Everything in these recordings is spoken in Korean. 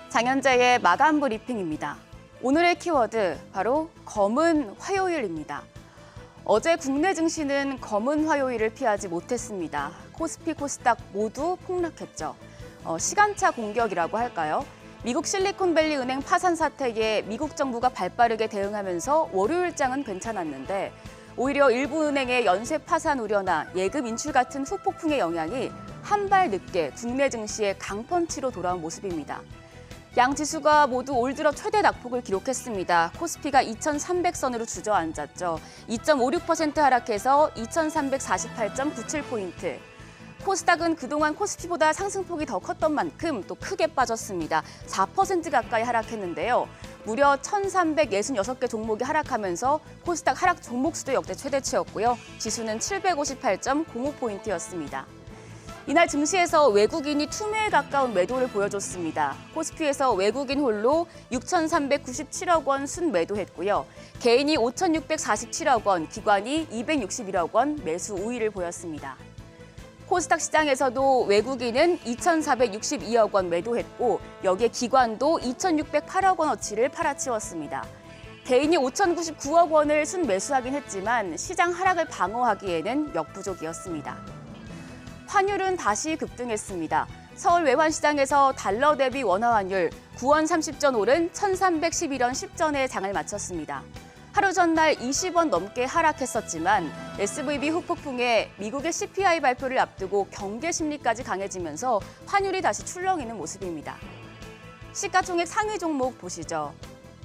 장현재의 마감 브리핑입니다. 오늘의 키워드 바로 검은 화요일입니다. 어제 국내 증시는 검은 화요일을 피하지 못했습니다. 코스피, 코스닥 모두 폭락했죠. 시간차 공격이라고 할까요? 미국 실리콘밸리 은행 파산 사태에 미국 정부가 발빠르게 대응하면서 월요일장은 괜찮았는데 오히려 일부 은행의 연쇄 파산 우려나 예금 인출 같은 후폭풍의 영향이 한 발 늦게 국내 증시의 강펀치로 돌아온 모습입니다. 양 지수가 모두 올 들어 최대 낙폭을 기록했습니다. 코스피가 2,300선으로 주저앉았죠. 2.56% 하락해서 2,348.97포인트. 코스닥은 그동안 코스피보다 상승폭이 더 컸던 만큼 또 크게 빠졌습니다. 4% 가까이 하락했는데요. 무려 1,366개 종목이 하락하면서 코스닥 하락 종목 수도 역대 최대치였고요. 지수는 758.05포인트였습니다. 이날 증시에서 외국인이 투매에 가까운 매도를 보여줬습니다. 코스피에서 외국인 홀로 6,397억 원 순매도했고요. 개인이 5,647억 원, 기관이 261억 원 매수 우위를 보였습니다. 코스닥 시장에서도 외국인은 2,462억 원 매도했고 여기에 기관도 2,608억 원어치를 팔아치웠습니다. 개인이 5,099억 원을 순매수하긴 했지만 시장 하락을 방어하기에는 역부족이었습니다. 환율은 다시 급등했습니다. 서울 외환시장에서 달러 대비 원화 환율 9원 30전 오른 1,311원 10전에 장을 마쳤습니다. 하루 전날 20원 넘게 하락했었지만 SVB 후폭풍에 미국의 CPI 발표를 앞두고 경계 심리까지 강해지면서 환율이 다시 출렁이는 모습입니다. 시가총액 상위 종목 보시죠.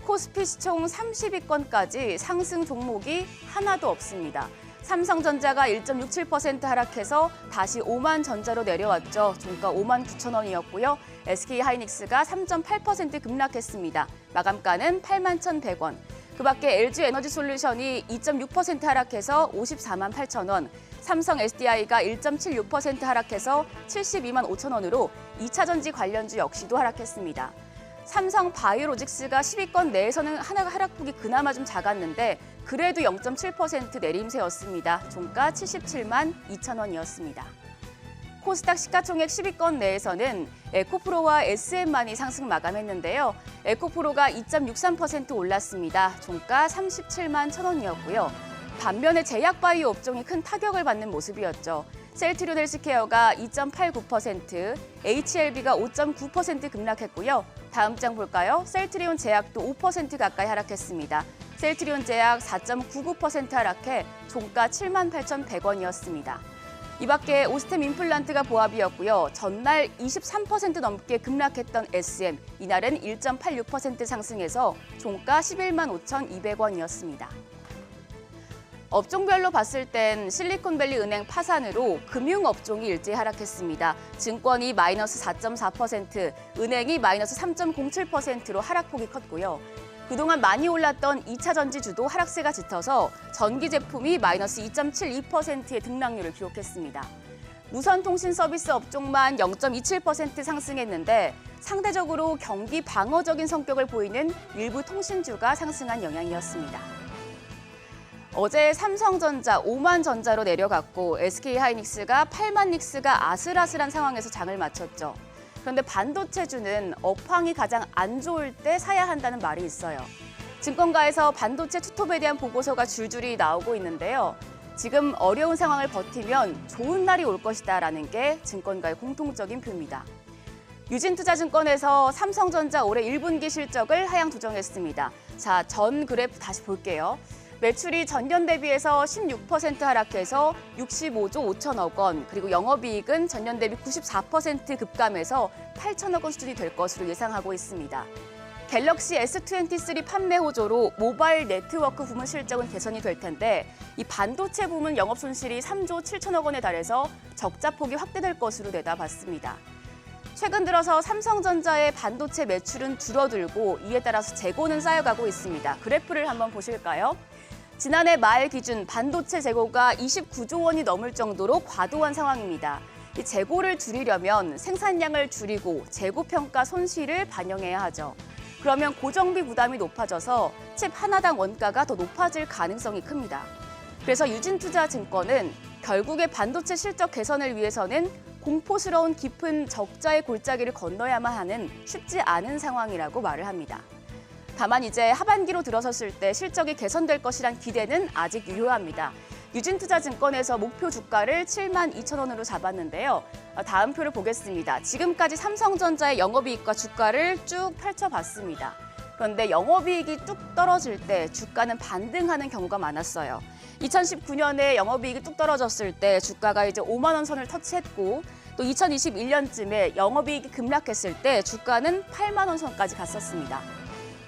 코스피 시총 30위권까지 상승 종목이 하나도 없습니다. 삼성전자가 1.67% 하락해서 다시 5만전자로 내려왔죠. 종가 5만 9천 원이었고요. SK하이닉스가 3.8% 급락했습니다. 마감가는 8만 1,100원. 그밖에 LG에너지솔루션이 2.6% 하락해서 54만 8천 원. 삼성 SDI가 1.76% 하락해서 72만 5천 원으로 2차전지 관련주 역시도 하락했습니다. 삼성 바이오로직스가 10위권 내에서는 하락폭이 그나마 좀 작았는데 그래도 0.7% 내림세였습니다. 종가 77만 2천 원이었습니다. 코스닥 시가총액 10위권 내에서는 에코프로와 SM만이 상승 마감했는데요. 에코프로가 2.63% 올랐습니다. 종가 37만 1천 원이었고요. 반면에 제약바이오 업종이 큰 타격을 받는 모습이었죠. 셀트리온 헬스케어가 2.89%, HLB가 5.9% 급락했고요. 다음 장 볼까요? 셀트리온 제약도 5% 가까이 하락했습니다. 셀트리온 제약 4.99% 하락해 종가 7만 8,100원이었습니다. 이 밖에 오스템 임플란트가 보합이었고요. 전날 23% 넘게 급락했던 SM, 이날은 1.86% 상승해서 종가 11만 5,200원이었습니다. 업종별로 봤을 땐 실리콘밸리 은행 파산으로 금융업종이 일제히 하락했습니다. 증권이 마이너스 4.4%, 은행이 마이너스 3.07%로 하락폭이 컸고요. 그동안 많이 올랐던 2차전지주도 하락세가 짙어서 전기 제품이 마이너스 2.72%의 등락률을 기록했습니다. 무선통신 서비스 업종만 0.27% 상승했는데 상대적으로 경기 방어적인 성격을 보이는 일부 통신주가 상승한 영향이었습니다. 어제 삼성전자 5만 전자로 내려갔고 SK하이닉스가 8만 닉스가 아슬아슬한 상황에서 장을 마쳤죠. 그런데 반도체주는 업황이 가장 안 좋을 때 사야 한다는 말이 있어요. 증권가에서 반도체 투톱에 대한 보고서가 줄줄이 나오고 있는데요. 지금 어려운 상황을 버티면 좋은 날이 올 것이다라는 게 증권가의 공통적인 표입니다. 유진투자증권에서 삼성전자 올해 1분기 실적을 하향 조정했습니다. 자, 전 그래프 다시 볼게요. 매출이 전년 대비해서 16% 하락해서 65조 5천억 원, 그리고 영업이익은 전년 대비 94% 급감해서 8천억 원 수준이 될 것으로 예상하고 있습니다. 갤럭시 S23 판매 호조로 모바일 네트워크 부문 실적은 개선이 될 텐데 이 반도체 부문 영업 손실이 3조 7천억 원에 달해서 적자 폭이 확대될 것으로 내다봤습니다. 최근 들어서 삼성전자의 반도체 매출은 줄어들고 이에 따라서 재고는 쌓여가고 있습니다. 그래프를 한번 보실까요? 지난해 말 기준 반도체 재고가 29조 원이 넘을 정도로 과도한 상황입니다. 이 재고를 줄이려면 생산량을 줄이고 재고 평가 손실을 반영해야 하죠. 그러면 고정비 부담이 높아져서 칩 하나당 원가가 더 높아질 가능성이 큽니다. 그래서 유진투자증권은 결국에 반도체 실적 개선을 위해서는 공포스러운 깊은 적자의 골짜기를 건너야만 하는 쉽지 않은 상황이라고 말을 합니다. 다만 이제 하반기로 들어섰을 때 실적이 개선될 것이란 기대는 아직 유효합니다. 유진투자증권에서 목표 주가를 72,000원으로 잡았는데요. 다음 표를 보겠습니다. 지금까지 삼성전자의 영업이익과 주가를 쭉 펼쳐봤습니다. 그런데 영업이익이 뚝 떨어질 때 주가는 반등하는 경우가 많았어요. 2019년에 영업이익이 뚝 떨어졌을 때 주가가 이제 5만 원 선을 터치했고 또 2021년쯤에 영업이익이 급락했을 때 주가는 8만 원 선까지 갔었습니다.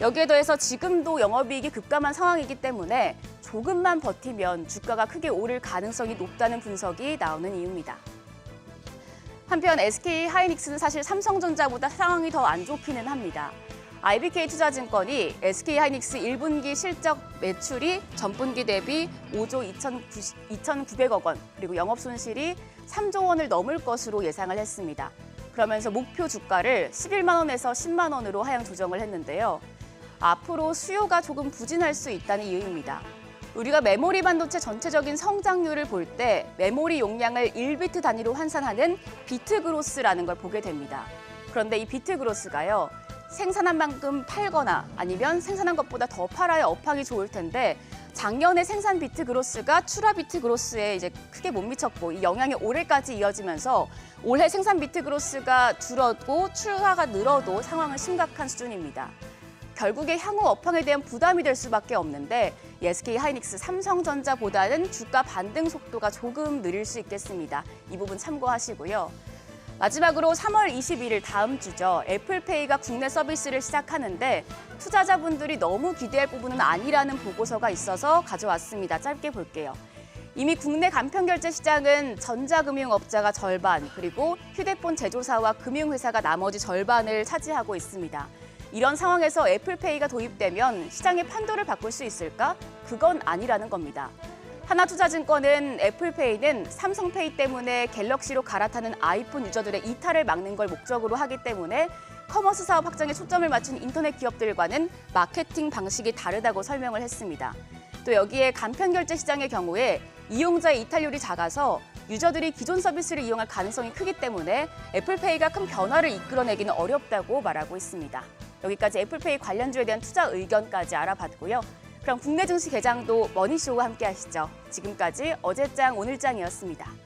여기에 더해서 지금도 영업이익이 급감한 상황이기 때문에 조금만 버티면 주가가 크게 오를 가능성이 높다는 분석이 나오는 이유입니다. 한편 SK하이닉스는 사실 삼성전자보다 상황이 더 안 좋기는 합니다. IBK투자증권이 SK하이닉스 1분기 실적 매출이 전분기 대비 5조 2,900억 원, 그리고 영업손실이 3조 원을 넘을 것으로 예상을 했습니다. 그러면서 목표 주가를 11만 원에서 10만 원으로 하향 조정을 했는데요. 앞으로 수요가 조금 부진할 수 있다는 이유입니다. 우리가 메모리 반도체 전체적인 성장률을 볼 때 메모리 용량을 1비트 단위로 환산하는 비트 그로스라는 걸 보게 됩니다. 그런데 이 비트 그로스가요. 생산한 만큼 팔거나 아니면 생산한 것보다 더 팔아야 업황이 좋을 텐데 작년에 생산 비트 그로스가 출하 비트 그로스에 이제 크게 못 미쳤고 이 영향이 올해까지 이어지면서 올해 생산 비트 그로스가 줄어도 출하가 늘어도 상황은 심각한 수준입니다. 결국에 향후 업황에 대한 부담이 될 수밖에 없는데 SK하이닉스, 삼성전자보다는 주가 반등 속도가 조금 느릴 수 있겠습니다. 이 부분 참고하시고요. 마지막으로 3월 21일 다음 주죠. 애플페이가 국내 서비스를 시작하는데 투자자분들이 너무 기대할 부분은 아니라는 보고서가 있어서 가져왔습니다. 짧게 볼게요. 이미 국내 간편결제 시장은 전자금융업자가 절반, 그리고 휴대폰 제조사와 금융회사가 나머지 절반을 차지하고 있습니다. 이런 상황에서 애플페이가 도입되면 시장의 판도를 바꿀 수 있을까? 그건 아니라는 겁니다. 하나투자증권은 애플페이는 삼성페이 때문에 갤럭시로 갈아타는 아이폰 유저들의 이탈을 막는 걸 목적으로 하기 때문에 커머스 사업 확장에 초점을 맞춘 인터넷 기업들과는 마케팅 방식이 다르다고 설명을 했습니다. 또 여기에 간편결제 시장의 경우에 이용자의 이탈률이 작아서 유저들이 기존 서비스를 이용할 가능성이 크기 때문에 애플페이가 큰 변화를 이끌어내기는 어렵다고 말하고 있습니다. 여기까지 애플페이 관련주에 대한 투자 의견까지 알아봤고요. 그럼 국내 증시 개장도 머니쇼와 함께 하시죠. 지금까지 어제장 오늘장이었습니다.